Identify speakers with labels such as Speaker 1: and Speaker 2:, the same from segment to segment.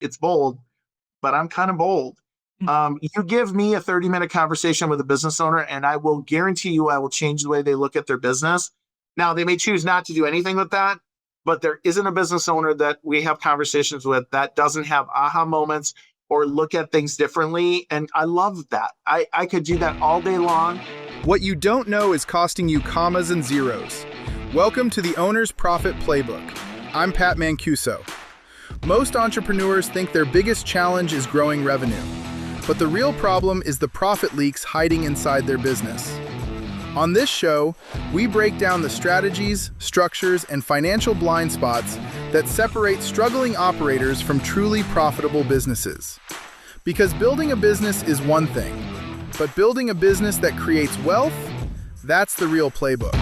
Speaker 1: it's bold, but I'm kind of bold. You give me a 30-minute conversation with a business owner, and I will guarantee you I will change the way they look at their business. Now, they may choose not to do anything with that, but there isn't a business owner that we have conversations with that doesn't have aha moments or look at things differently. And I love that. I could do that all day long.
Speaker 2: What you don't know is costing you commas and zeros. Welcome to the Owner's Profit Playbook. I'm Pat Mancuso. Most entrepreneurs think their biggest challenge is growing revenue, but the real problem is the profit leaks hiding inside their business. On this show, we break down the strategies, structures, and financial blind spots that separate struggling operators from truly profitable businesses. Because building a business is one thing, but building a business that creates wealth, that's the real playbook.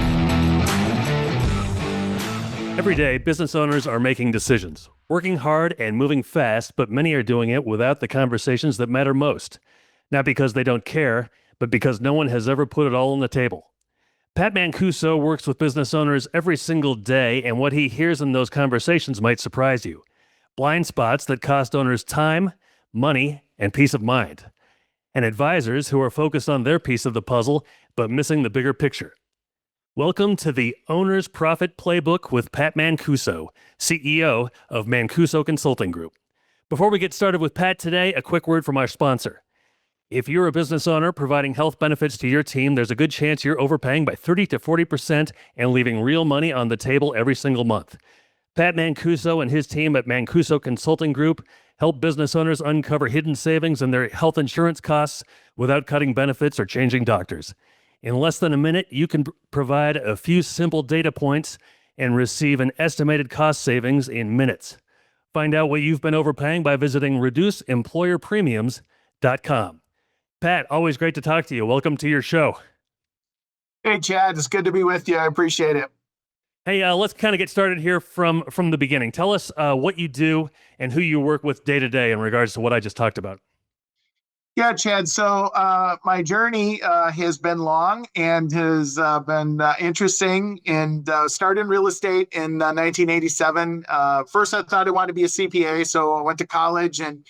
Speaker 3: Every day, business owners are making decisions, working hard and moving fast, but many are doing it without the conversations that matter most. Not because they don't care, but because no one has ever put it all on the table. Pat Mancuso works with business owners every single day, and what he hears in those conversations might surprise you. Blind spots that cost owners time, money, and peace of mind. And advisors who are focused on their piece of the puzzle, but missing the bigger picture. Welcome to the Owner's Profit Playbook with Pat Mancuso, CEO of Mancuso Consulting Group. Before we get started with Pat today, a quick word from our sponsor. If you're a business owner providing health benefits to your team, there's a good chance you're overpaying by 30 to 40% and leaving real money on the table every single month. Pat Mancuso and his team at Mancuso Consulting Group help business owners uncover hidden savings in their health insurance costs without cutting benefits or changing doctors. In less than a minute, you can provide a few simple data points and receive an estimated cost savings in minutes. Find out what you've been overpaying by visiting reduceemployerpremiums.com. Pat, always great to talk to you. Welcome to your show.
Speaker 1: Hey, Chad, it's good to be with you. I appreciate it.
Speaker 3: Hey, let's kind of get started here from the beginning. Tell us what you do and who you work with day to day in regards to what I just talked about.
Speaker 1: Yeah, Chad. So my journey has been long and has been interesting, and started in real estate in 1987. First, I thought I wanted to be a CPA, so I went to college and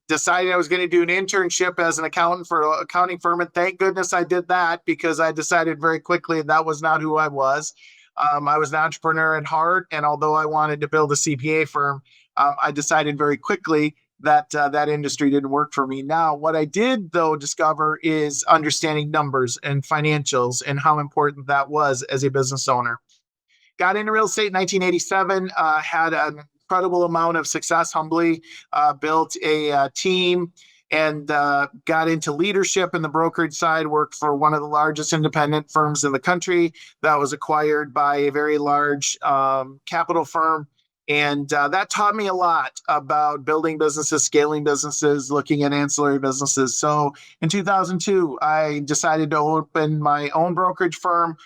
Speaker 1: decided I was going to do an internship as an accountant for an accounting firm. And thank goodness I did that, because I decided very quickly that was not who I was. I was an entrepreneur at heart. And although I wanted to build a CPA firm, I decided very quickly that that industry didn't work for me. Now, what I did, though, discover is understanding numbers and financials and how important that was as a business owner. Got into real estate in 1987, had an incredible amount of success, humbly, built a team, and got into leadership in the brokerage side, worked for one of the largest independent firms in the country that was acquired by a very large capital firm. And that taught me a lot about building businesses, scaling businesses, looking at ancillary businesses. So in 2002, I decided to open my own brokerage firm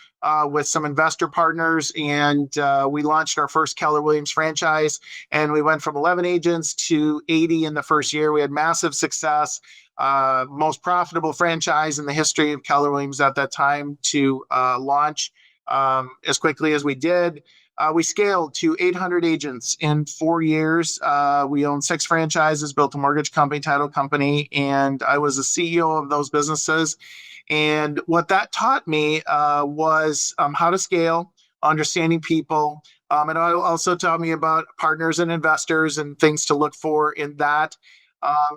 Speaker 1: with some investor partners. And we launched our first Keller Williams franchise. And we went from 11 agents to 80 in the first year. We had massive success. Most profitable franchise in the history of Keller Williams at that time to launch as quickly as we did. We scaled to 800 agents in 4 years. We owned 6 franchises, built a mortgage company, title company, and I was the CEO of those businesses. And what that taught me was how to scale, understanding people. And it also taught me about partners and investors and things to look for in that.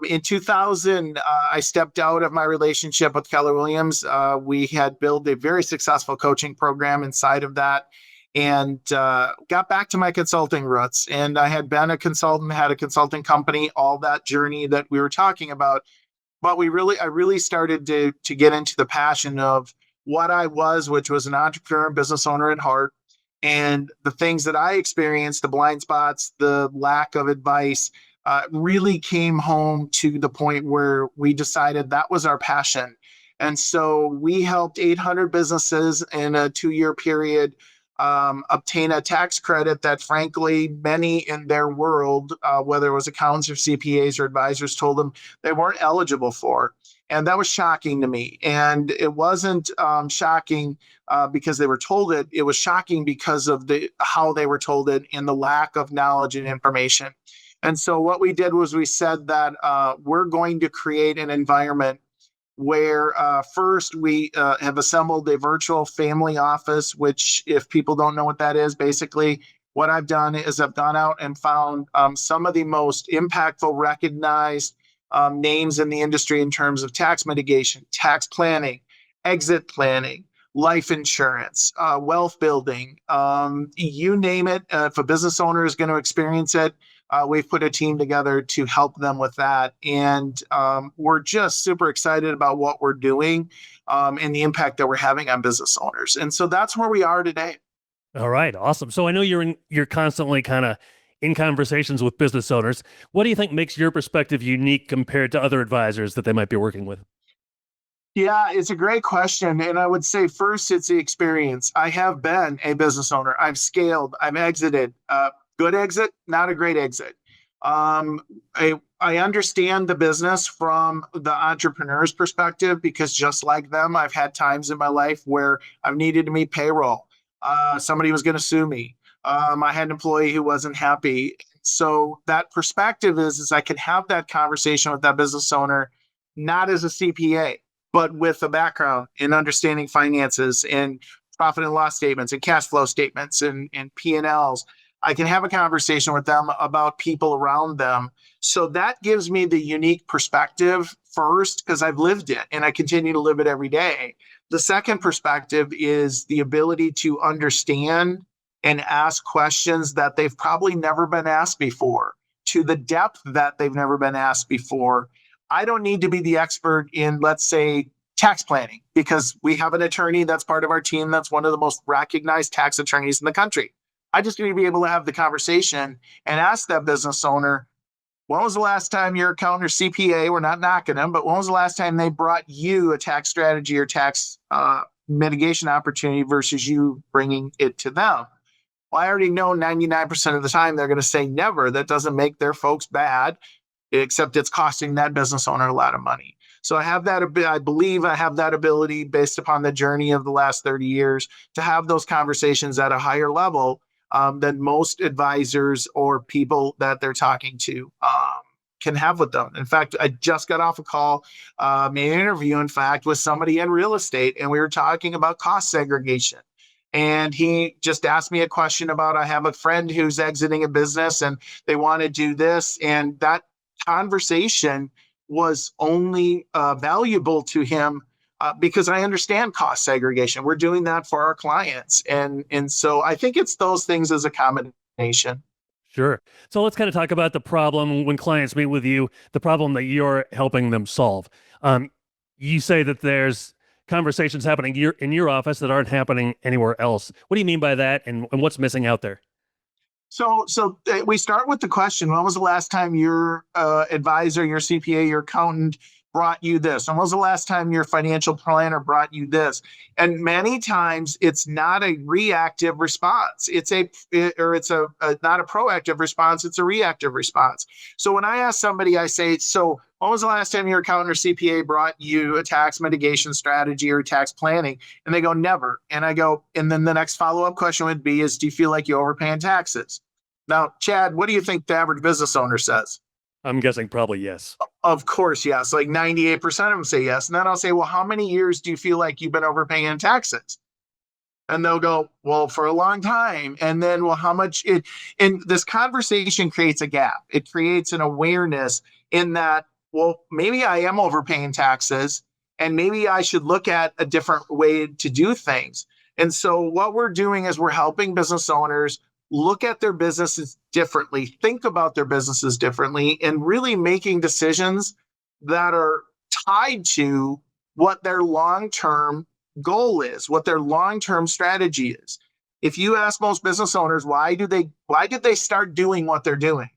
Speaker 1: In 2000, I stepped out of my relationship with Keller Williams. We had built a very successful coaching program inside of that, and got back to my consulting roots. And I had been a consultant, had a consulting company, all that journey that we were talking about. But I really started to get into the passion of what I was, which was an entrepreneur and business owner at heart. And the things that I experienced, the blind spots, the lack of advice, really came home to the point where we decided that was our passion. And so we helped 800 businesses in a 2-year period obtain a tax credit that, frankly, many in their world, whether it was accountants or CPAs or advisors, told them they weren't eligible for. And that was shocking to me. And it wasn't shocking because they were told it. It was shocking because of how they were told it and the lack of knowledge and information. And so what we did was we said that we're going to create an environment where first we have assembled a virtual family office, which if people don't know what that is, basically what I've done is I've gone out and found some of the most impactful, recognized names in the industry in terms of tax mitigation, tax planning, exit planning, life insurance, wealth building, you name it. If a business owner is going to experience it, we've put a team together to help them with that. And we're just super excited about what we're doing and the impact that we're having on business owners. And so that's where we are today.
Speaker 3: All right, awesome. So I know you're constantly kind of in conversations with business owners. What do you think makes your perspective unique compared to other advisors that they might be working with?
Speaker 1: Yeah, it's a great question. And I would say first, it's the experience. I have been a business owner. I've scaled, I've exited. Good exit, not a great exit. Um, I understand the business from the entrepreneur's perspective because just like them, I've had times in my life where I've needed to meet payroll. Somebody was going to sue me. I had an employee who wasn't happy. So that perspective is I can have that conversation with that business owner, not as a CPA, but with a background in understanding finances and profit and loss statements and cash flow statements and P&Ls. I can have a conversation with them about people around them. So that gives me the unique perspective first, because I've lived it and I continue to live it every day. The second perspective is the ability to understand and ask questions that they've probably never been asked before, to the depth that they've never been asked before. I don't need to be the expert in, let's say, tax planning, because we have an attorney that's part of our team that's one of the most recognized tax attorneys in the country. I just need to be able to have the conversation and ask that business owner, when was the last time your accountant or CPA, we're not knocking them, but when was the last time they brought you a tax strategy or tax mitigation opportunity versus you bringing it to them? Well, I already know 99% of the time they're going to say never. That doesn't make their folks bad, except it's costing that business owner a lot of money. So I have that, I believe I have that ability based upon the journey of the last 30 years to have those conversations at a higher level than most advisors or people that they're talking to can have with them. In fact, I just got off a call, made an interview, in fact, with somebody in real estate, and we were talking about cost segregation. And he just asked me a question about, I have a friend who's exiting a business and they want to do this. And that conversation was only valuable to him because I understand cost segregation. We're doing that for our clients. And so I think it's those things as a combination.
Speaker 3: Sure. So let's kind of talk about the problem when clients meet with you, the problem that you're helping them solve. You say that there's conversations happening in your office that aren't happening anywhere else. What do you mean by that, and what's missing out there?
Speaker 1: So we start with the question: when was the last time your advisor, your CPA, your accountant brought you this? When was the last time your financial planner brought you this? And many times it's not a reactive response. It's a not a proactive response. It's a reactive response. So when I ask somebody, I say, so when was the last time your accountant or CPA brought you a tax mitigation strategy or tax planning? And they go, never. And I go, and then the next follow-up question would be is, do you feel like you overpay in taxes? Now, Chad, what do you think the average business owner says?
Speaker 3: I'm guessing probably yes.
Speaker 1: Of course, yes. Like 98% of them say yes. And then I'll say, well, how many years do you feel like you've been overpaying in taxes? And they'll go, well, for a long time. And then, well, how much it, and this conversation creates a gap. It creates an awareness in that, well, maybe I am overpaying taxes and maybe I should look at a different way to do things. And so what we're doing is we're helping business owners look at their businesses differently, think about their businesses differently, and really making decisions that are tied to what their long-term goal is, what their long-term strategy is. If you ask most business owners, why did they start doing what they're doing?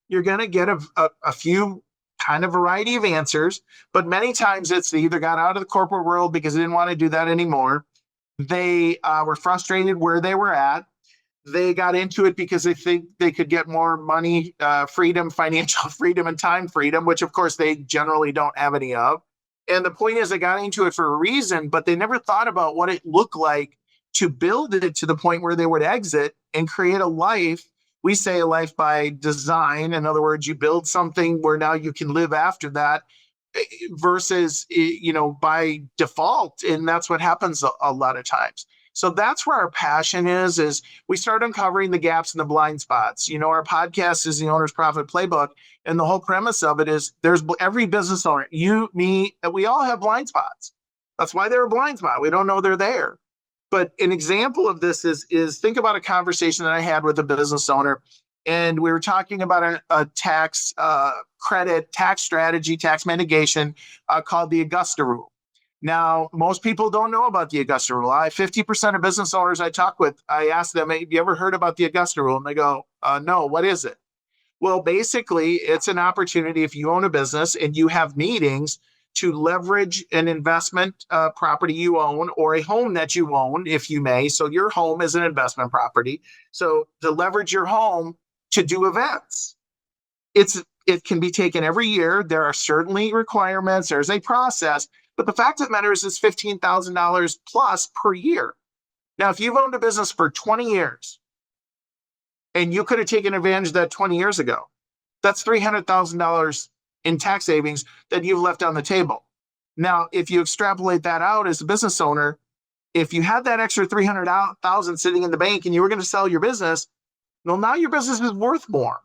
Speaker 1: You're going to get a few kind of variety of answers, but many times it's they either got out of the corporate world because they didn't want to do that anymore. They were frustrated where they were at. They got into it because they think they could get more money, freedom, financial freedom, and time freedom, which of course they generally don't have any of. And the point is they got into it for a reason, but they never thought about what it looked like to build it to the point where they would exit and create a life We say a life by design. In other words, you build something where now you can live after that versus, by default. And that's what happens a lot of times. So that's where our passion is we start uncovering the gaps and the blind spots. Our podcast is the Owner's Profit Playbook. And the whole premise of it is there's every business owner, you, me, we all have blind spots. That's why they're a blind spot. We don't know they're there. But an example of this is think about a conversation that I had with a business owner, and we were talking about a tax credit, tax strategy, tax mitigation called the Augusta Rule. Now, most people don't know about the Augusta Rule. 50% of business owners I talk with, I ask them, have you ever heard about the Augusta Rule? And they go, no, what is it? Well, basically, it's an opportunity if you own a business and you have meetings to leverage an investment property you own or a home that you own, if you may. So your home is an investment property. So to leverage your home to do events. It can be taken every year. There are certainly requirements. There's a process. But the fact of the matter is it's $15,000 plus per year. Now, if you've owned a business for 20 years and you could have taken advantage of that 20 years ago, that's $300,000 in tax savings that you've left on the table. Now, if you extrapolate that out as a business owner, if you had that extra $300,000 sitting in the bank and you were going to sell your business, well, now your business is worth more.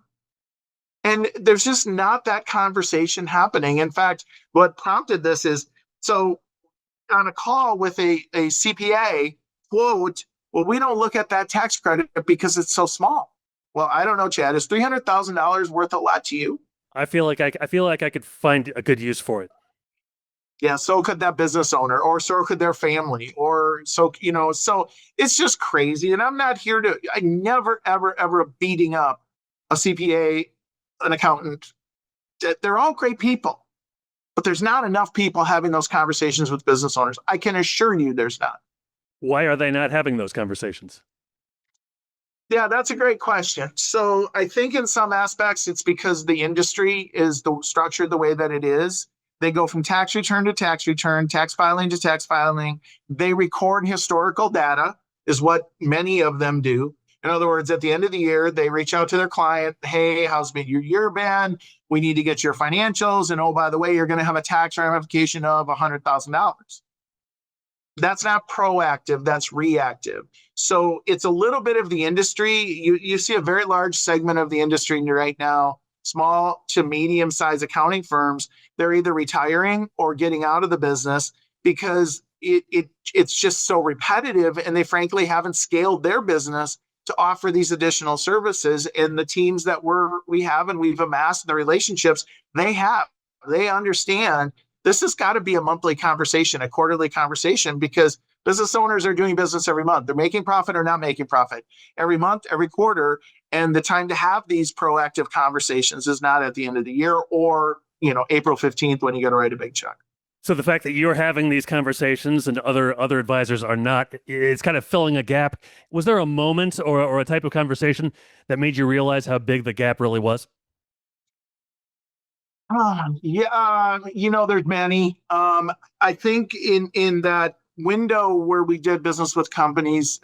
Speaker 1: And there's just not that conversation happening. In fact, what prompted this is, so on a call with a CPA, quote, well, we don't look at that tax credit because it's so small. Well, I don't know, Chad, is $300,000 worth a lot to you?
Speaker 3: I feel like I could find a good use for it.
Speaker 1: Yeah, so could that business owner, or so could their family, or so it's just crazy. And I'm not here I never, ever beating up a CPA, an accountant. They're all great people, but there's not enough people having those conversations with business owners. I can assure you there's not.
Speaker 3: Why are they not having those conversations?
Speaker 1: Yeah, that's a great question. So I think in some aspects, it's because the industry is structured the way that it is. They go from tax return to tax return, tax filing to tax filing. They record historical data, is what many of them do. In other words, at the end of the year, they reach out to their client. Hey, how's your year been? We need to get your financials. And oh, by the way, you're going to have a tax ramification of $100,000. That's not proactive, that's reactive. So it's a little bit of the industry. You see a very large segment of the industry right now, small to medium-sized accounting firms, they're either retiring or getting out of the business because it's just so repetitive, and they frankly haven't scaled their business to offer these additional services. And the teams that we have and we've amassed, the relationships they understand this has got to be a monthly conversation, a quarterly conversation, because business owners are doing business every month. They're making profit or not making profit every month, every quarter. And the time to have these proactive conversations is not at the end of the year or, April 15th when you got to write a big check.
Speaker 3: So the fact that you're having these conversations and other advisors are not, it's kind of filling a gap. Was there a moment or a type of conversation that made you realize how big the gap really was?
Speaker 1: There's many. I think in that window where we did business with companies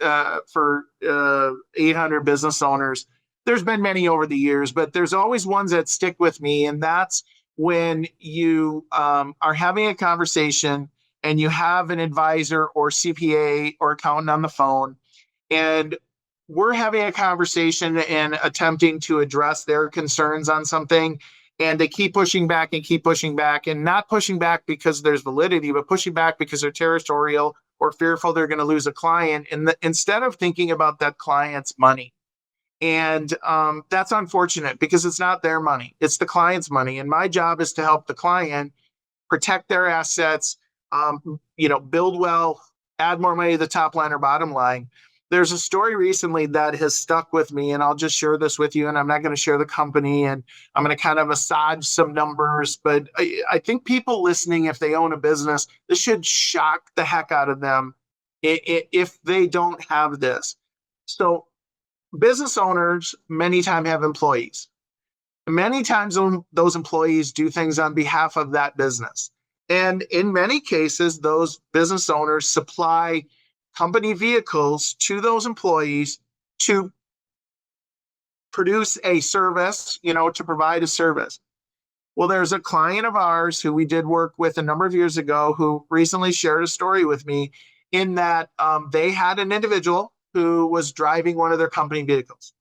Speaker 1: for 800 business owners, there's been many over the years, but there's always ones that stick with me. And that's when you are having a conversation and you have an advisor or CPA or accountant on the phone, and we're having a conversation and attempting to address their concerns on something. And they keep pushing back and not pushing back because there's validity, but pushing back because they're territorial or fearful they're going to lose a client. And instead of thinking about that client's money. And that's unfortunate because it's not their money. It's the client's money. And my job is to help the client protect their assets, build wealth, add more money to the top line or bottom line. There's a story recently that has stuck with me, and I'll just share this with you, and I'm not going to share the company, and I'm going to kind of massage some numbers, but I think people listening, if they own a business, this should shock the heck out of them if they don't have this. So business owners many times have employees. Many times those employees do things on behalf of that business. And in many cases, those business owners supply company vehicles to those employees to produce a service, to provide a service. Well, there's a client of ours who we did work with a number of years ago who recently shared a story with me in that they had an individual who was driving one of their company vehicles.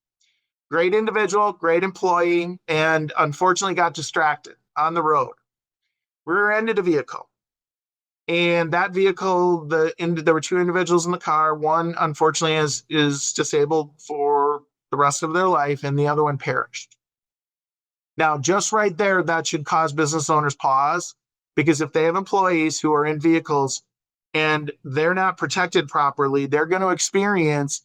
Speaker 1: Great individual, great employee, and unfortunately got distracted on the road. Rear-ended a vehicle. And that vehicle, there were two individuals in the car. One, unfortunately, is disabled for the rest of their life, and the other one perished. Now, just right there, that should cause business owners pause, because if they have employees who are in vehicles and they're not protected properly, they're going to experience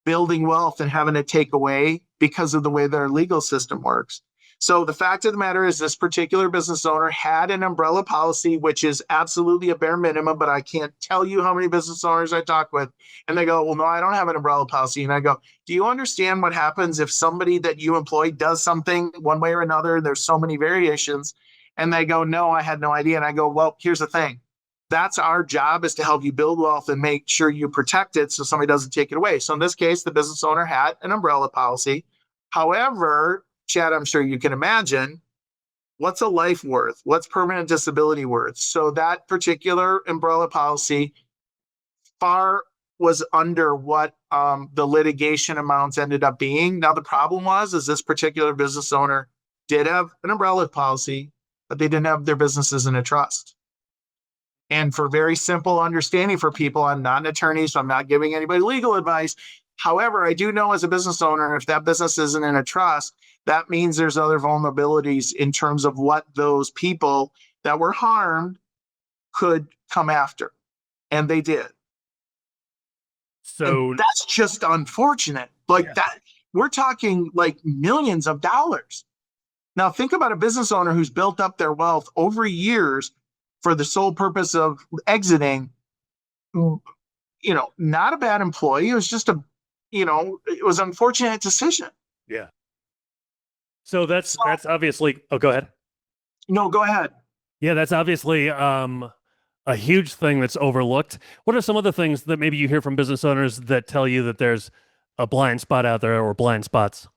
Speaker 1: building wealth and having it take away because of the way their legal system works. So the fact of the matter is this particular business owner had an umbrella policy, which is absolutely a bare minimum, but I can't tell you how many business owners I talk with. And they go, well, no, I don't have an umbrella policy. And I go, do you understand what happens if somebody that you employ does something one way or another? There's so many variations. And they go, no, I had no idea. And I go, well, here's the thing. That's our job, is to help you build wealth and make sure you protect it so somebody doesn't take it away. So in this case, the business owner had an umbrella policy. However, Chad, I'm sure you can imagine, what's a life worth? What's permanent disability worth? So that particular umbrella policy far was under what the litigation amounts ended up being. Now, the problem is this particular business owner did have an umbrella policy, but they didn't have their businesses in a trust. And for very simple understanding for people, I'm not an attorney, so I'm not giving anybody legal advice. However, I do know as a business owner, if that business isn't in a trust, that means there's other vulnerabilities in terms of what those people that were harmed could come after. And they did.
Speaker 3: So
Speaker 1: and that's just unfortunate. That, we're talking like millions of dollars. Now, think about a business owner who's built up their wealth over years for the sole purpose of exiting. Not a bad employee. It was just it was an unfortunate decision.
Speaker 3: Yeah. So that's obviously, oh, go ahead.
Speaker 1: No, go ahead.
Speaker 3: Yeah, that's obviously a huge thing that's overlooked. What are some of the things that maybe you hear from business owners that tell you that there's a blind spot out there, or blind spots?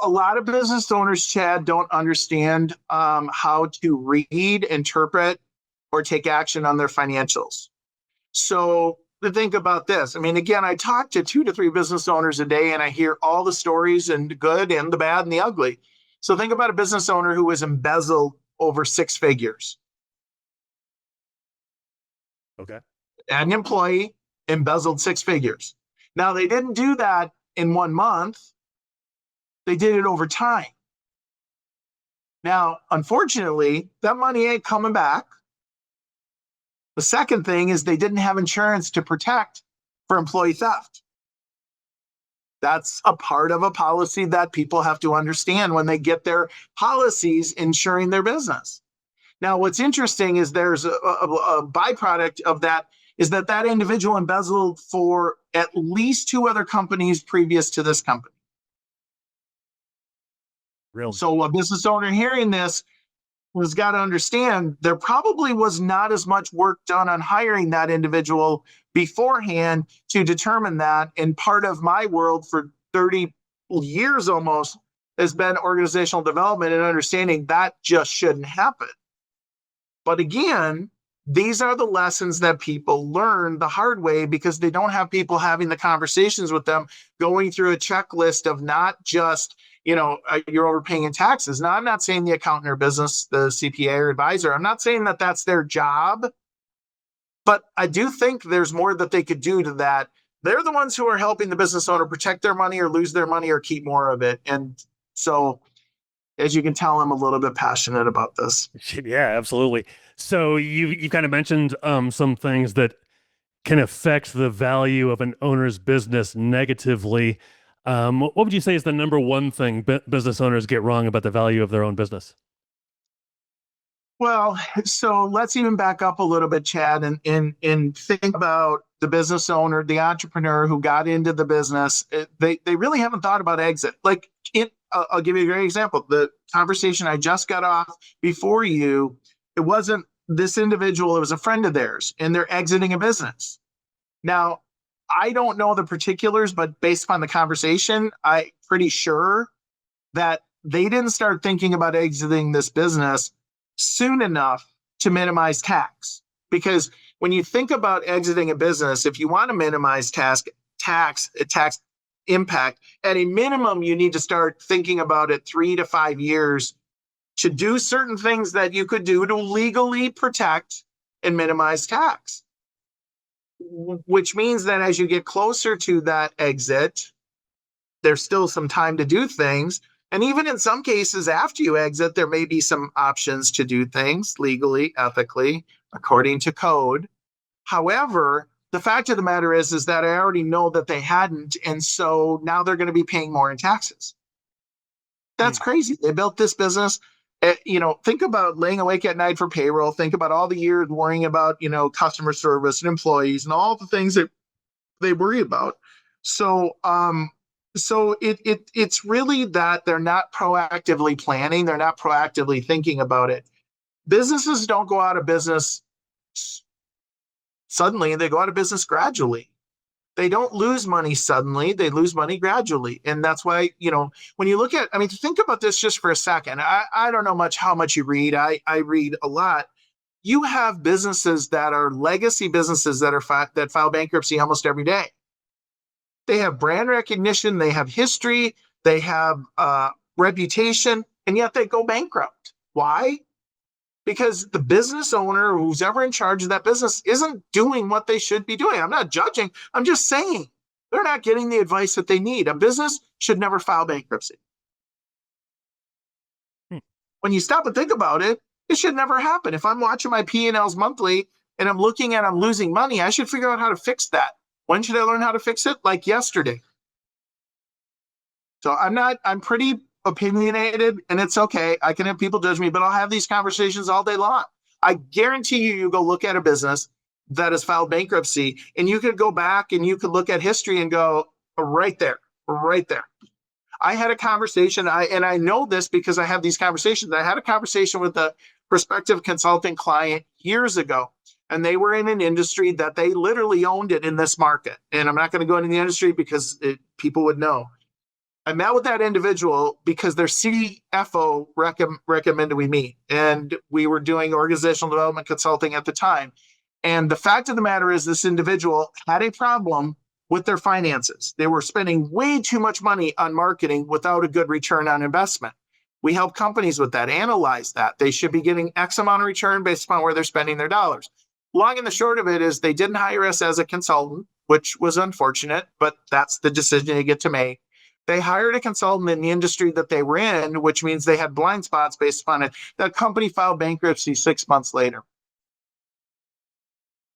Speaker 1: A lot of business owners, Chad, don't understand how to read, interpret, or take action on their financials. So think about this. I mean, again, I talk to 2 to 3 business owners a day, and I hear all the stories, and the good and the bad and the ugly. So think about a business owner who was embezzled over 6 figures.
Speaker 3: Okay.
Speaker 1: An employee embezzled 6 figures. Now, they didn't do that in 1 month. They did it over time. Now, unfortunately, that money ain't coming back. The second thing is they didn't have insurance to protect for employee theft. That's a part of a policy that people have to understand when they get their policies insuring their business. Now, what's interesting is there's a byproduct of that is that individual embezzled for at least 2 other companies previous to this company.
Speaker 3: Really?
Speaker 1: So a business owner hearing this has got to understand there probably was not as much work done on hiring that individual beforehand to determine that. And part of my world for 30 years almost has been organizational development and understanding that just shouldn't happen. But again, these are the lessons that people learn the hard way because they don't have people having the conversations with them, going through a checklist of not just, you're overpaying in taxes. Now, I'm not saying the accountant or business, the CPA or advisor, I'm not saying that that's their job, but I do think there's more that they could do to that. They're the ones who are helping the business owner protect their money or lose their money or keep more of it. And so, as you can tell, I'm a little bit passionate about this.
Speaker 3: Yeah, absolutely. So you kind of mentioned some things that can affect the value of an owner's business negatively. What would you say is the number one thing business owners get wrong about the value of their own business?
Speaker 1: Well, so let's even back up a little bit, Chad, and think about the business owner, the entrepreneur who got into the business. They really haven't thought about exit. I'll give you a great example. The conversation I just got off before you, it wasn't this individual, it was a friend of theirs, and they're exiting a business. Now, I don't know the particulars, but based upon the conversation, I'm pretty sure that they didn't start thinking about exiting this business soon enough to minimize tax. Because when you think about exiting a business, if you want to minimize tax impact, at a minimum, you need to start thinking about it 3 to 5 years to do certain things that you could do to legally protect and minimize tax. Which means that as you get closer to that exit, there's still some time to do things. And even in some cases, after you exit, there may be some options to do things legally, ethically, according to code. However, the fact of the matter is that I already know that they hadn't. And so now they're going to be paying more in taxes. That's crazy. They built this business. Think about laying awake at night for payroll. Think about all the years worrying about, customer service and employees and all the things that they worry about. So, it's really that they're not proactively planning. They're not proactively thinking about it. Businesses don't go out of business suddenly. They go out of business gradually. They don't lose money suddenly. They lose money gradually. And that's why, when you look at, think about this just for a second. I don't know how much you read. I read a lot. You have businesses that are legacy businesses that file bankruptcy almost every day. They have brand recognition. They have history. They have reputation, and yet they go bankrupt. Why? Because the business owner, who's ever in charge of that business, isn't doing what they should be doing. I'm not judging. I'm just saying they're not getting the advice that they need. A business should never file bankruptcy. When you stop and think about it, it should never happen. If I'm watching my P&Ls monthly and I'm losing money, I should figure out how to fix that. When should I learn how to fix it? Like yesterday. So I'm pretty opinionated, and it's okay. I can have people judge me, but I'll have these conversations all day long. I guarantee you go look at a business that has filed bankruptcy, and you could go back and you could look at history and go, right there. I had a conversation, and I know this because I have these conversations. I had a conversation with a prospective consulting client years ago, and they were in an industry that they literally owned it in this market. And I'm not going to go into the industry because people would know. I met with that individual because their CFO recommended we meet, and we were doing organizational development consulting at the time. And the fact of the matter is this individual had a problem with their finances. They were spending way too much money on marketing without a good return on investment. We help companies with that, analyze that. They should be getting X amount of return based upon where they're spending their dollars. Long and the short of it is they didn't hire us as a consultant, which was unfortunate, but that's the decision they get to make. They hired a consultant in the industry that they were in, which means they had blind spots based upon it. That company filed bankruptcy 6 months later.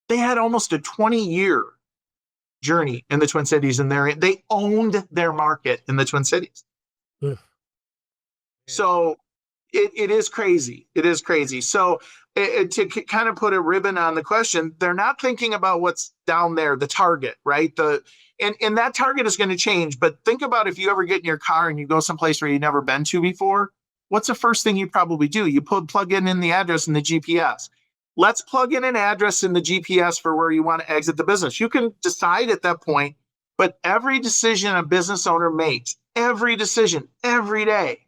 Speaker 1: They had almost a 20-year journey in the Twin Cities, and they owned their market in the Twin Cities. Ugh. So it is crazy. It is crazy. So to kind of put a ribbon on the question, they're not thinking about what's down there, the target, right? And that target is going to change. But think about if you ever get in your car and you go someplace where you've never been to before, what's the first thing you probably do? You plug in the address in the GPS. Let's plug in an address in the GPS for where you want to exit the business. You can decide at that point, but every decision a business owner makes, every decision, every day,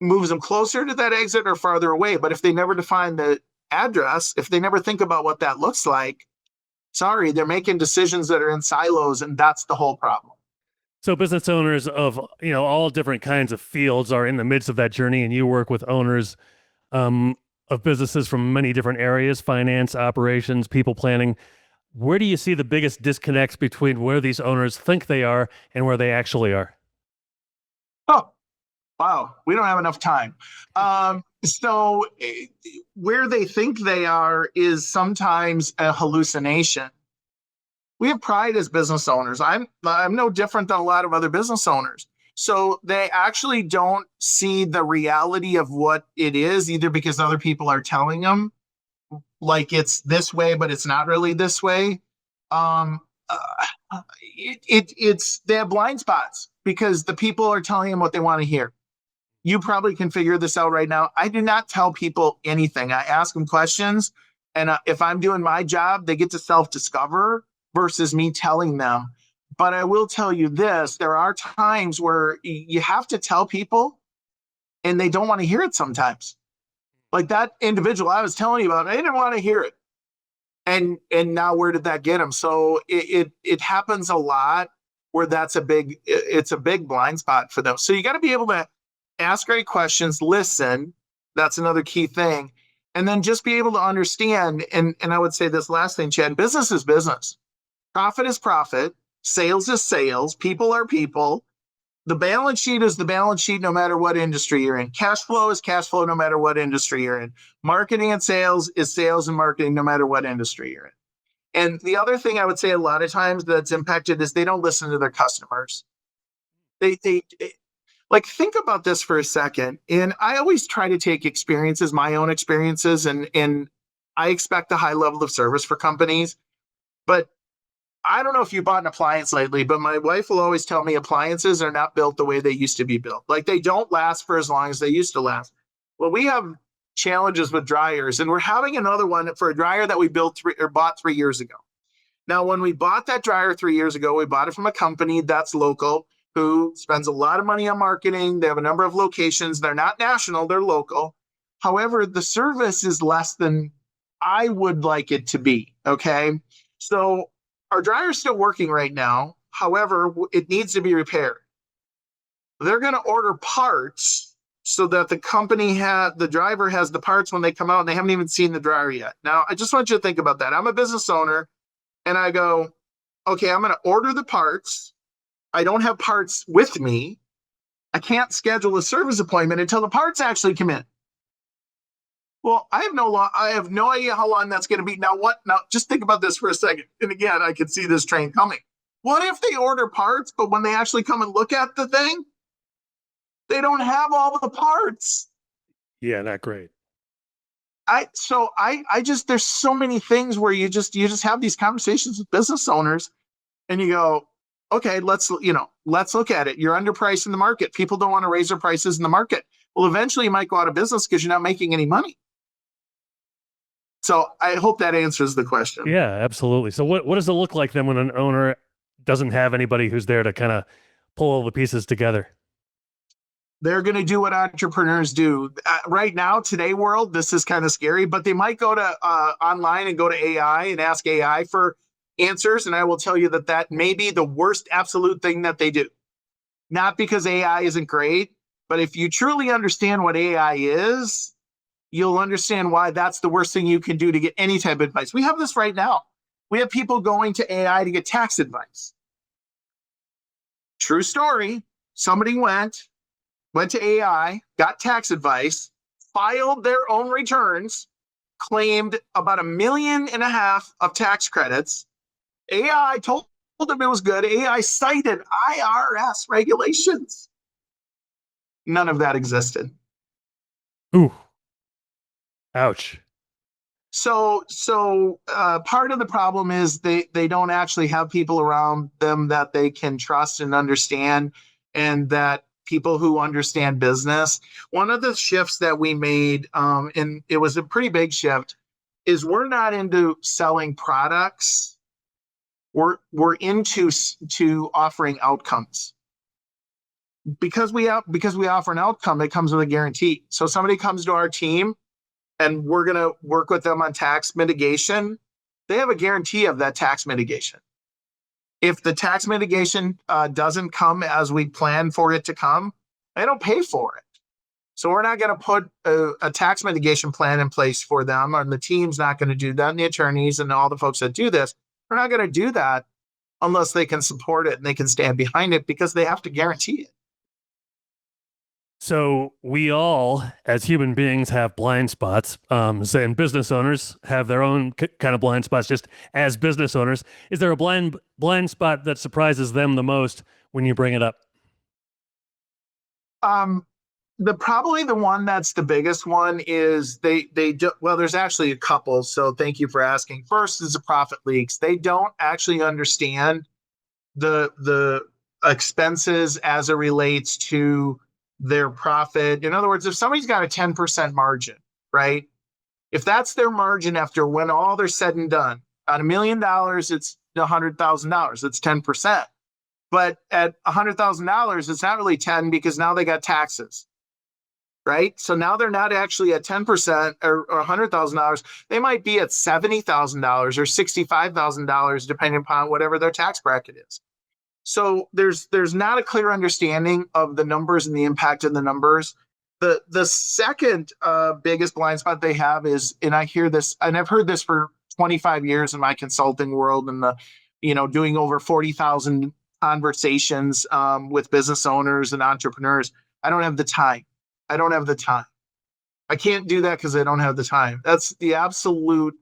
Speaker 1: moves them closer to that exit or farther away. But if they never define the address, if they never think about what that looks like, sorry, they're making decisions that are in silos, and that's the whole problem.
Speaker 3: So business owners of all different kinds of fields are in the midst of that journey, and you work with owners of businesses from many different areas: finance, operations, people planning. Where do you see the biggest disconnects between where these owners think they are and where they actually are?
Speaker 1: Oh, wow. We don't have enough time. So where they think they are is sometimes a hallucination. We have pride as business owners. I'm no different than a lot of other business owners. So they actually don't see the reality of what it is, either because other people are telling them like it's this way, but it's not really this way. They have blind spots because the people are telling them what they want to hear. You probably can figure this out right now. I do not tell people anything. I ask them questions, and if I'm doing my job, they get to self-discover. versus me telling them. But I will tell you this, there are times where you have to tell people and they don't want to hear it sometimes. Like that individual I was telling you about, they didn't want to hear it. And now where did that get them? So it happens a lot where it's a big blind spot for them. So you got to be able to ask great questions, listen. That's another key thing. And then just be able to understand. And I would say this last thing, Chad, business is business. Profit is profit. Sales is sales. People are people. The balance sheet is the balance sheet no matter what industry you're in. Cash flow is cash flow no matter what industry you're in. Marketing and sales is sales and marketing no matter what industry you're in. And the other thing I would say a lot of times that's impacted is they don't listen to their customers. They like, think about this for a second. And I always try to take experiences, my own experiences, and I expect a high level of service for companies. But I don't know if you bought an appliance lately, but my wife will always tell me appliances are not built the way they used to be built. Like they don't last for as long as they used to last. Well, we have challenges with dryers, and we're having another one for a dryer that we bought 3 years ago. Now, when we bought that dryer 3 years ago, we bought it from a company that's local who spends a lot of money on marketing. They have a number of locations. They're not national, they're local. However, the service is less than I would like it to be. Okay. So our dryer is still working right now. However, it needs to be repaired. They're going to order parts so that the driver has the parts when they come out, and they haven't even seen the dryer yet. Now, I just want you to think about that. I'm a business owner and I go, okay, I'm going to order the parts. I don't have parts with me. I can't schedule a service appointment until the parts actually come in. Well, I have no idea how long that's going to be. Now, just think about this for a second. And again, I can see this train coming. What if they order parts, but when they actually come and look at the thing, they don't have all of the parts?
Speaker 3: Yeah, not great.
Speaker 1: There's so many things where you just have these conversations with business owners and you go, okay, let's look at it. You're underpriced in the market. People don't want to raise their prices in the market. Well, eventually you might go out of business because you're not making any money. So I hope that answers the question.
Speaker 3: Yeah, absolutely. So what does it look like then when an owner doesn't have anybody who's there to kind of pull all the pieces together?
Speaker 1: They're going to do what entrepreneurs do. Right now, today world, this is kind of scary, but they might go to online and go to AI and ask AI for answers. And I will tell you that may be the worst absolute thing that they do. Not because AI isn't great, but if you truly understand what AI is, you'll understand why that's the worst thing you can do to get any type of advice. We have this right now. We have people going to AI to get tax advice. True story. Somebody went to AI, got tax advice, filed their own returns, claimed about $1.5 million of tax credits. AI told them it was good. AI cited IRS regulations. None of that existed.
Speaker 3: Ooh. Ouch.
Speaker 1: So part of the problem is they don't actually have people around them that they can trust and understand, and that people who understand business. One of the shifts that we made, and it was a pretty big shift, is we're not into selling products. We're into offering outcomes. Because we offer an outcome, it comes with a guarantee. So somebody comes to our team and we're going to work with them on tax mitigation. They have a guarantee of that tax mitigation. If the tax mitigation doesn't come as we plan for it to come, they don't pay for it. So we're not going to put a tax mitigation plan in place for them, and the team's not going to do that, and the attorneys and all the folks that do this, we're not going to do that unless they can support it and they can stand behind it, because they have to guarantee it.
Speaker 3: So we all, as human beings, have blind spots. And business owners have their own kind of blind spots. Just as business owners, is there a blind spot that surprises them the most when you bring it up?
Speaker 1: Probably the one that's the biggest one is they do, well, there's actually a couple. So thank you for asking. First is the profit leaks. They don't actually understand the expenses as it relates to their profit. In other words, if somebody's got a 10% margin, right? If that's their margin after when all they're said and done, on $1 million, it's $100,000. It's 10%. But at $100,000, it's not really 10 because now they got taxes, right? So now they're not actually at 10% or $100,000. They might be at $70,000 or $65,000, depending upon whatever their tax bracket is. So there's not a clear understanding of the numbers and the impact of the numbers. The second biggest blind spot they have is, and I hear this, and I've heard this for 25 years in my consulting world, and doing over 40,000 conversations with business owners and entrepreneurs. I don't have the time. I don't have the time. I can't do that because I don't have the time. That's the absolute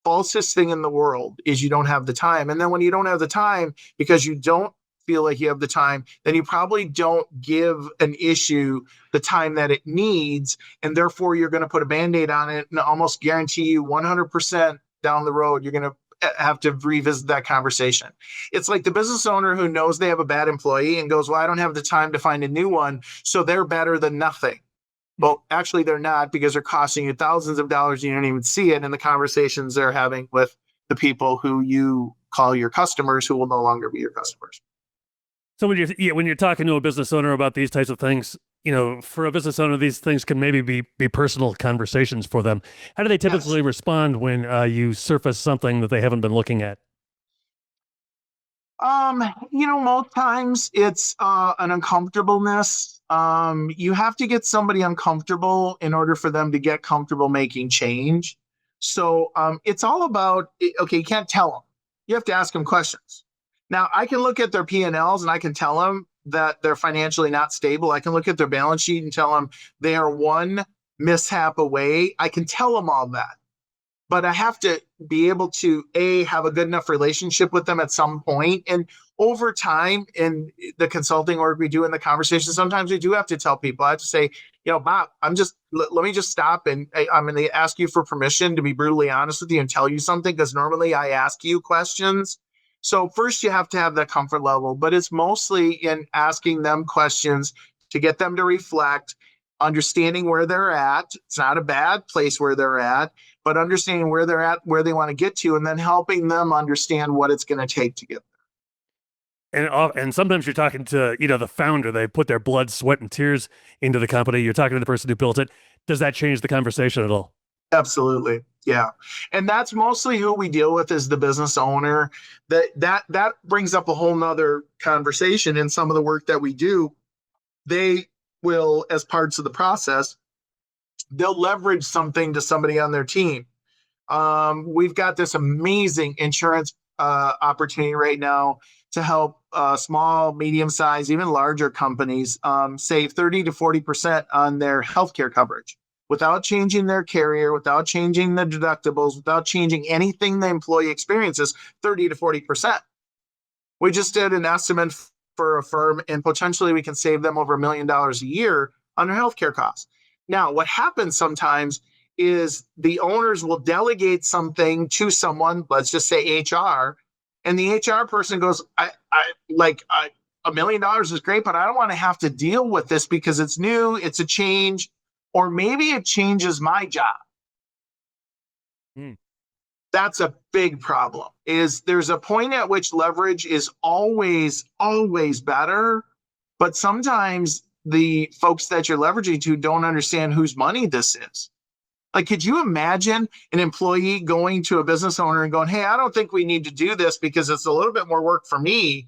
Speaker 1: falsest thing in the world, is you don't have the time. And then when you don't have the time because you don't feel like you have the time, then you probably don't give an issue the time that it needs. And therefore you're going to put a Band-Aid on it and almost guarantee you 100% down the road, you're going to have to revisit that conversation. It's like the business owner who knows they have a bad employee and goes, well, I don't have the time to find a new one, so they're better than nothing. Well, actually, they're not, because they're costing you thousands of dollars. You don't even see it in the conversations they're having with the people who you call your customers, who will no longer be your customers.
Speaker 3: So when you're talking to a business owner about these types of things, for a business owner, these things can maybe be personal conversations for them. How do they typically respond when you surface something that they haven't been looking at?
Speaker 1: Most times it's an uncomfortableness. You have to get somebody uncomfortable in order for them to get comfortable making change. So it's all about, okay, you can't tell them. You have to ask them questions. Now, I can look at their P&Ls and I can tell them that they're financially not stable. I can look at their balance sheet and tell them they are one mishap away. I can tell them all that. But I have to be able to, have a good enough relationship with them at some point. And over time, in the consulting work we do, in the conversation, sometimes we do have to tell people, I have to say, Bob, let me just stop, and I'm going to ask you for permission to be brutally honest with you and tell you something, because normally I ask you questions. So first you have to have that comfort level, but it's mostly in asking them questions to get them to reflect, understanding where they're at. It's not a bad place where they're at, but understanding where they're at, where they want to get to, and then helping them understand what it's going to take to get
Speaker 3: there. And sometimes you're talking to, the founder. They put their blood, sweat, and tears into the company. You're talking to the person who built it. Does that change the conversation at all?
Speaker 1: Absolutely. Yeah. And that's mostly who we deal with, is the business owner. That brings up a whole nother conversation. In some of the work that we do, they will, as parts of the process, they'll leverage something to somebody on their team. We've got this amazing insurance opportunity right now to help small, medium-sized, even larger companies save 30 to 40% on their healthcare coverage without changing their carrier, without changing the deductibles, without changing anything the employee experiences. 30 to 40%. We just did an estimate for a firm, and potentially we can save them over $1 million a year on their healthcare costs. Now, what happens sometimes is the owners will delegate something to someone, let's just say HR, and the HR person goes, $1 million is great, but I don't want to have to deal with this because it's new, it's a change, or maybe it changes my job. That's a big problem. Is there's a point at which leverage is always better, but sometimes the folks that you're leveraging to don't understand whose money this is. Like, could you imagine an employee going to a business owner and going, hey, I don't think we need to do this because it's a little bit more work for me.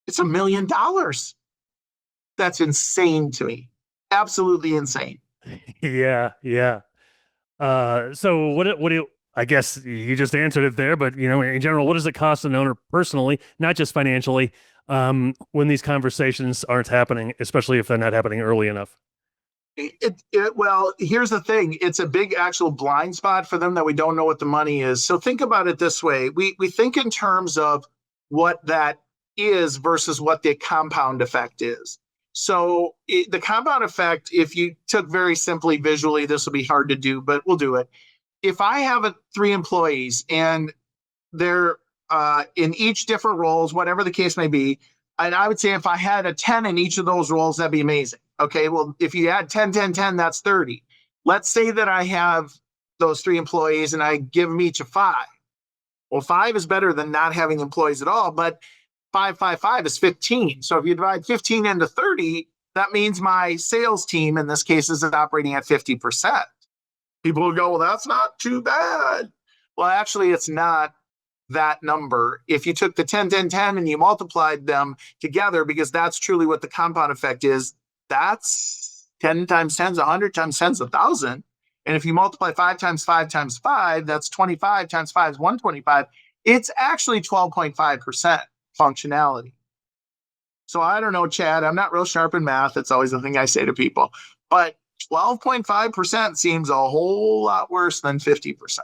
Speaker 1: It's $1 million. That's insane to me. Absolutely insane.
Speaker 3: Yeah. So what do you, I guess you just answered it there, but in general, what does it cost an owner personally, not just financially, when these conversations aren't happening, especially if they're not happening early enough?
Speaker 1: Well, here's the thing. It's a big actual blind spot for them that we don't know what the money is. So think about it this way. We think in terms of what that is versus what the compound effect is. So the compound effect, if you took very simply visually, this will be hard to do, but we'll do it. If I have 3 employees and they're in each different roles, whatever the case may be, and I would say if I had a 10 in each of those roles, that'd be amazing. Okay, well, if you add 10, 10, 10, that's 30. Let's say that I have those 3 employees and I give them each a 5. Well, 5 is better than not having employees at all, but 5 is 15. So if you divide 15 into 30, that means my sales team in this case is operating at 50%. People will go, well, that's not too bad. Well, actually, it's not that number. If you took the 10, 10, 10 and you multiplied them together, because that's truly what the compound effect is, that's 10 times 10 is 100 times 10 is 1,000. And if you multiply 5 times 5 times 5, that's 25 times 5 is 125. It's actually 12.5% functionality. So I don't know, Chad, I'm not real sharp in math. It's always the thing I say to people. But 12.5% seems a whole lot worse than 50%.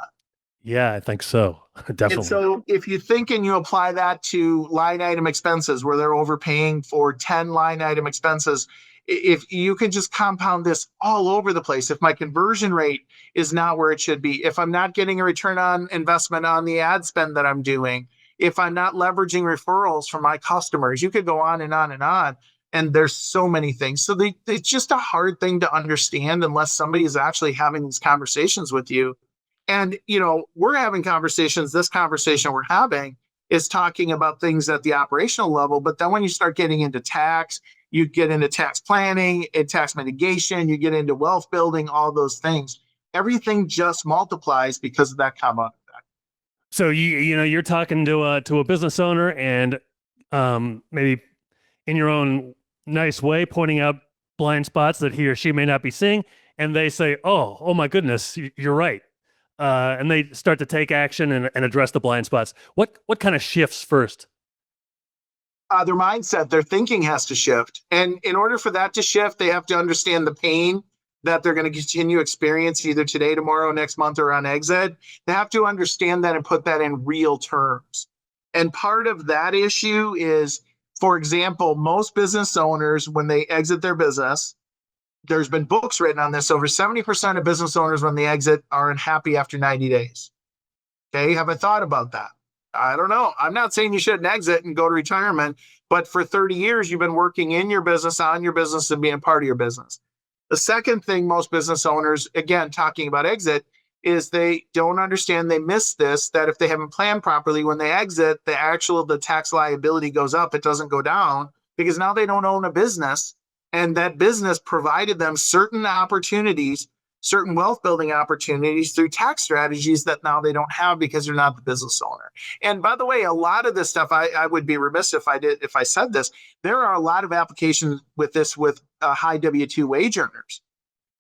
Speaker 3: Yeah, I think so. Definitely.
Speaker 1: And so if you think and you apply that to line item expenses where they're overpaying for 10 line item expenses, if you can just compound this all over the place, if my conversion rate is not where it should be, if I'm not getting a return on investment on the ad spend that I'm doing, if I'm not leveraging referrals from my customers, you could go on and on and on. And there's so many things. So it's just a hard thing to understand unless somebody is actually having these conversations with you. And, we're having conversations. This conversation we're having is talking about things at the operational level. But then when you start getting into tax, you get into tax planning and tax mitigation, you get into wealth building, all those things. Everything just multiplies because of that compound effect.
Speaker 3: So you're talking to a business owner and maybe in your own nice way pointing out blind spots that he or she may not be seeing, and they say, "Oh my goodness, you're right," and they start to take action and address the blind spots. What kind of shifts first?
Speaker 1: Their mindset, their thinking has to shift, and in order for that to shift, they have to understand the pain that they're going to continue to experience either today, tomorrow, next month, or on exit. They have to understand that and put that in real terms. And part of that issue is, for example, most business owners, when they exit their business, there's been books written on this. Over 70% of business owners, when they exit, are unhappy after 90 days. Okay, have I thought about that? I don't know. I'm not saying you shouldn't exit and go to retirement, but for 30 years, you've been working in your business, on your business, and being a part of your business. The second thing most business owners, again, talking about exit, is they don't understand, they miss this, that if they haven't planned properly, when they exit, the tax liability goes up, it doesn't go down, because now they don't own a business, and that business provided them certain opportunities, certain wealth building opportunities through tax strategies that now they don't have because they're not the business owner. And by the way, a lot of this stuff, I would be remiss if I said this, there are a lot of applications with this with high W-2 wage earners.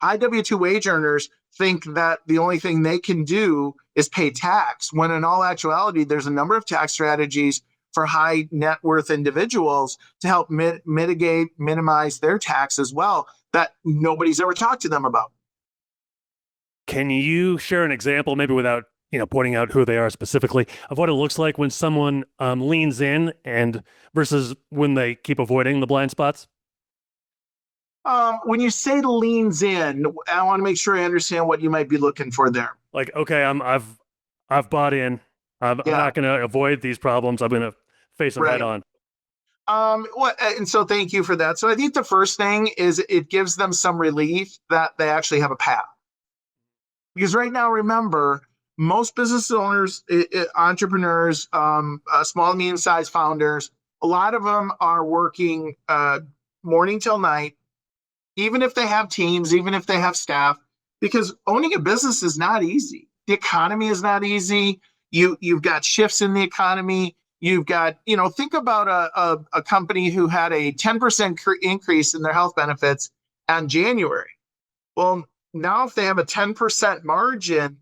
Speaker 1: High W-2 wage earners think that the only thing they can do is pay tax, when in all actuality, there's a number of tax strategies for high net worth individuals to help minimize their tax as well, that nobody's ever talked to them about.
Speaker 3: Can you share an example, maybe without pointing out who they are specifically, of what it looks like when someone leans in and versus when they keep avoiding the blind spots?
Speaker 1: When you say leans in, I want to make sure I understand what you might be looking for there.
Speaker 3: Like, okay, I've bought in. I'm not going to avoid these problems. I'm going to face them head on.
Speaker 1: And so thank you for that. So I think the first thing is it gives them some relief that they actually have a path. Because right now, remember, most business owners, entrepreneurs, small and medium-sized founders, a lot of them are working morning till night, even if they have teams, even if they have staff, because owning a business is not easy. The economy is not easy. You've got shifts in the economy. You've got, think about a company who had a 10% increase in their health benefits on January. Well, now if they have a 10% margin,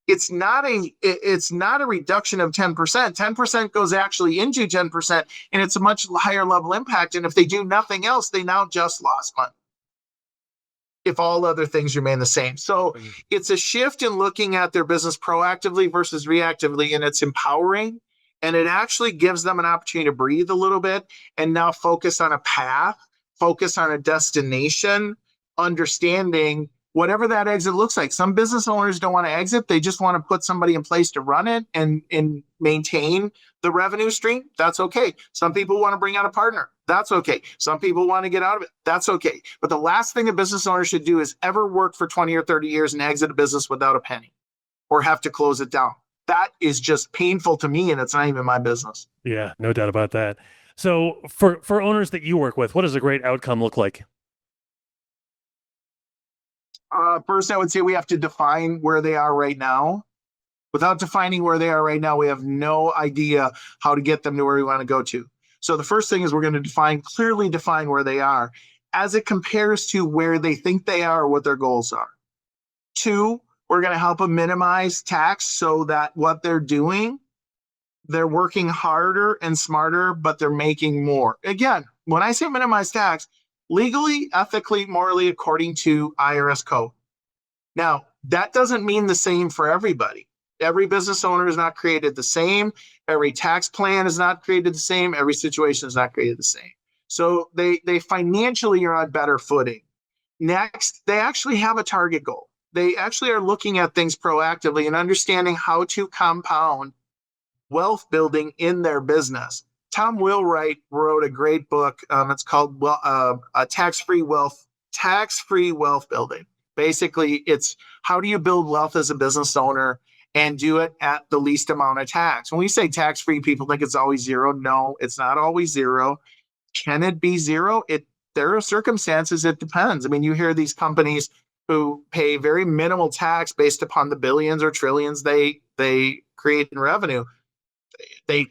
Speaker 1: it's not a reduction of 10%. 10% goes actually into 10%, and it's a much higher level impact. And if they do nothing else, they now just lost money, if all other things remain the same. So it's a shift in looking at their business proactively versus reactively, and it's empowering. And it actually gives them an opportunity to breathe a little bit and now focus on a path, focus on a destination, understanding whatever that exit looks like. Some business owners don't want to exit. They just want to put somebody in place to run it and maintain the revenue stream. That's okay. Some people want to bring out a partner. That's okay. Some people want to get out of it. That's okay. But the last thing a business owner should do is ever work for 20 or 30 years and exit a business without a penny or have to close it down. that is just painful to me, and it's not even my business.
Speaker 3: Yeah, no doubt about that. So for owners that you work with, what does a great outcome look like?
Speaker 1: First, I would say we have to define where they are right now. Without defining where they are right now, we have no idea how to get them to where we want to go to. So the first thing is we're going to clearly define where they are as it compares to where they think they are or what their goals are. Two, we're going to help them minimize tax so that what they're doing, they're working harder and smarter, but they're making more. Again, when I say minimize tax, legally, ethically, morally, according to IRS code. Now, that doesn't mean the same for everybody. Every business owner is not created the same. Every tax plan is not created the same. Every situation is not created the same. So they financially are on better footing. Next, they actually have a target goal. They actually are looking at things proactively and understanding how to compound wealth building in their business. Tom Wheelwright wrote a great book. It's called Tax-Free Wealth Building. Basically, it's how do you build wealth as a business owner and do it at the least amount of tax. When we say tax-free, people think it's always zero. No, it's not always zero. Can it be zero? There are circumstances, it depends. I mean, you hear these companies who pay very minimal tax based upon the billions or trillions they create in revenue. They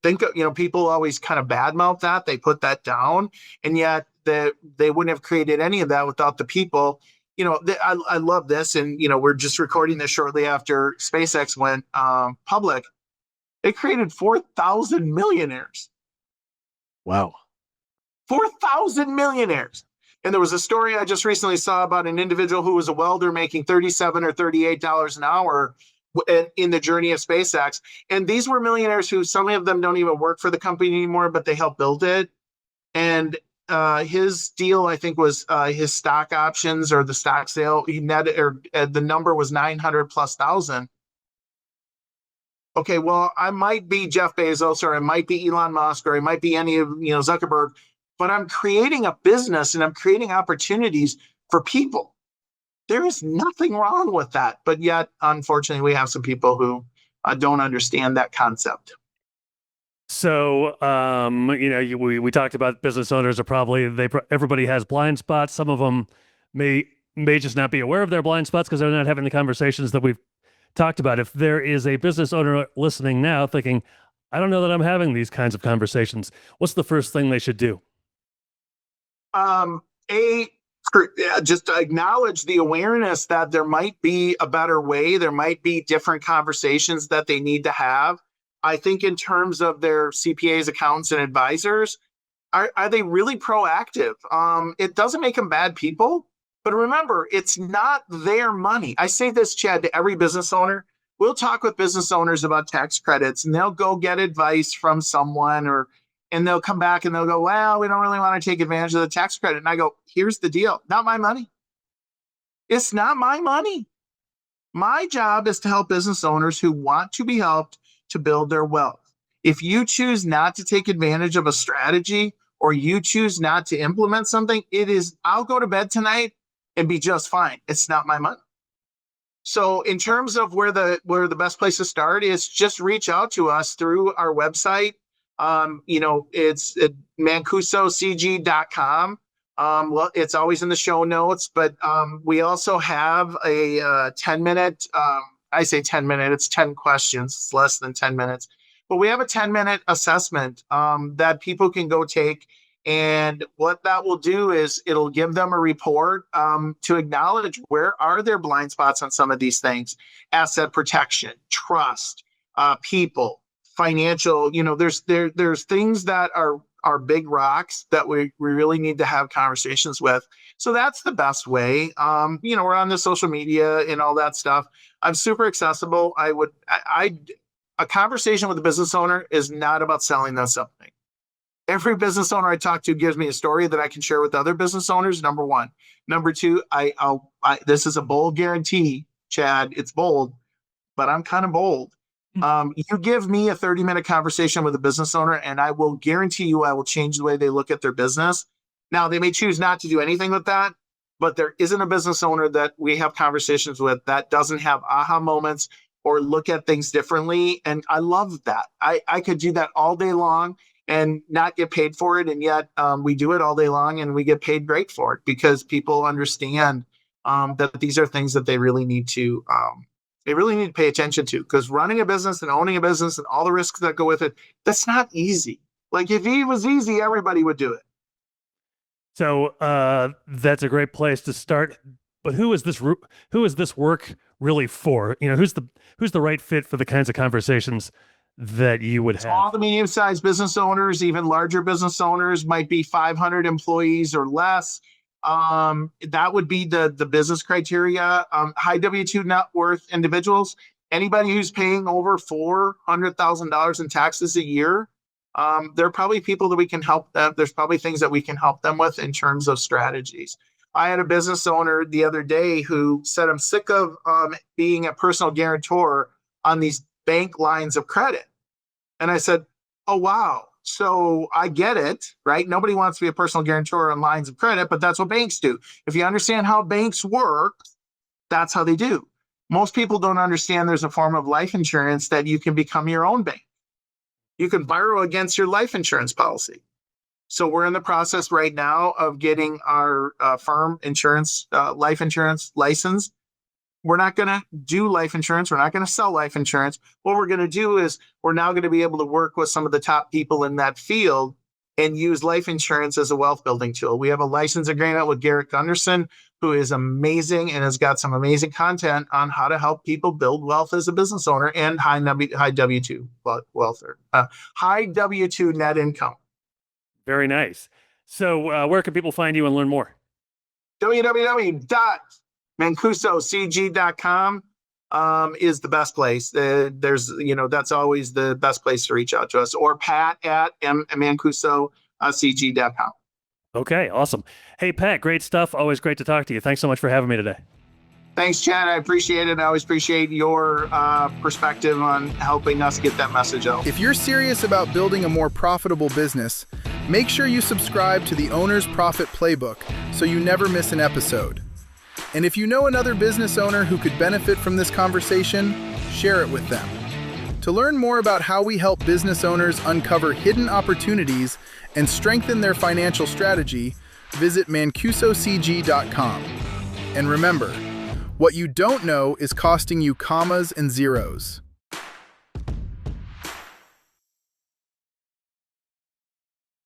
Speaker 1: think, people always kind of badmouth that. They put that down, and yet they wouldn't have created any of that without the people. I love this, and we're just recording this shortly after SpaceX went public. It created 4,000 millionaires.
Speaker 3: Wow.
Speaker 1: 4,000 millionaires. And there was a story I just recently saw about an individual who was a welder making $37 or $38 an hour in the journey of SpaceX. And these were millionaires who, some of them don't even work for the company anymore, but they helped build it. And his deal, I think, was his stock options or the stock sale. The number was 900 plus thousand. Okay, well, I might be Jeff Bezos, or I might be Elon Musk, or I might be any of Zuckerberg, but I'm creating a business and I'm creating opportunities for people. There is nothing wrong with that, but yet, unfortunately, we have some people who don't understand that concept.
Speaker 3: So, we talked about business owners are probably everybody has blind spots. Some of them may just not be aware of their blind spots because they're not having the conversations that we've talked about. If there is a business owner listening now thinking, I don't know that I'm having these kinds of conversations, what's the first thing they should do?
Speaker 1: Just acknowledge the awareness that there might be a better way. There might be different conversations that they need to have. I think in terms of their CPAs, accountants, and advisors, are they really proactive? It doesn't make them bad people, but remember, it's not their money. I say this, Chad, to every business owner. We'll talk with business owners about tax credits, and they'll go get advice from someone, and they'll come back and they'll go, well, we don't really want to take advantage of the tax credit. And I go, here's the deal. Not my money. It's not my money. My job is to help business owners who want to be helped to build their wealth. If you choose not to take advantage of a strategy or you choose not to implement something, I'll go to bed tonight and be just fine. It's not my money. So in terms of where the best place to start is, just reach out to us through our website. It's at mancusocg.com. Well, it's always in the show notes, but we also have a 10-minute, I say 10 minutes, it's 10 questions, it's less than 10 minutes. But we have a 10-minute assessment that people can go take. And what that will do is it'll give them a report to acknowledge where are their blind spots on some of these things: asset protection, trust, people, financial. There's things that are big rocks that we really need to have conversations with. So that's the best way. We're on the social media and all that stuff. I'm super accessible. A conversation with a business owner is not about selling them something. Every business owner I talk to gives me a story that I can share with other business owners. Number one. Number two, this is a bold guarantee, Chad. It's bold, but I'm kind of bold. You give me a 30-minute conversation with a business owner, and I will guarantee you I will change the way they look at their business. Now, they may choose not to do anything with that, but there isn't a business owner that we have conversations with that doesn't have aha moments or look at things differently. And I love that. I could do that all day long and not get paid for it. And yet we do it all day long and we get paid great for it because people understand that these are things that they really need to pay attention to, because running a business and owning a business and all the risks that go with it, that's not easy. Like if it was easy, everybody would do it.
Speaker 3: So that's a great place to start. But who is this work really for? Who's the right fit for the kinds of conversations that you would have?
Speaker 1: Small to medium-sized business owners, even larger business owners, might be 500 employees or less. That would be the business criteria. High W-2 net worth individuals, anybody who's paying over $400,000 in taxes a year. There are probably people that we can help them. There's probably things that we can help them with in terms of strategies. I had a business owner the other day who said, I'm sick of being a personal guarantor on these bank lines of credit. And I said, oh, wow. So I get it, right? Nobody wants to be a personal guarantor on lines of credit, but that's what banks do. If you understand how banks work, that's how they do. Most people don't understand there's a form of life insurance that you can become your own bank. You can borrow against your life insurance policy. So we're in the process right now of getting our firm insurance, life insurance license. We're not going to do life insurance. We're not going to sell life insurance. What we're going to do is we're now going to be able to work with some of the top people in that field and use life insurance as a wealth building tool. We have a license agreement with Garrett Gunderson, who is amazing and has got some amazing content on how to help people build wealth as a business owner and high W-2 wealth, high W-2 net income.
Speaker 3: Very nice. So where can people find you and learn more?
Speaker 1: www.mancusocg.com is the best place. That's always the best place to reach out to us, or pat@mancusocg.com.
Speaker 3: Okay, awesome. Hey, Pat, great stuff. Always great to talk to you. Thanks so much for having me today.
Speaker 1: Thanks, Chad. I appreciate it. I always appreciate your perspective on helping us get that message out.
Speaker 2: If you're serious about building a more profitable business, make sure you subscribe to the Owner's Profit Playbook so you never miss an episode. And if you know another business owner who could benefit from this conversation, share it with them. To learn more about how we help business owners uncover hidden opportunities and strengthen their financial strategy, visit mancusocg.com. And remember, what you don't know is costing you commas and zeros.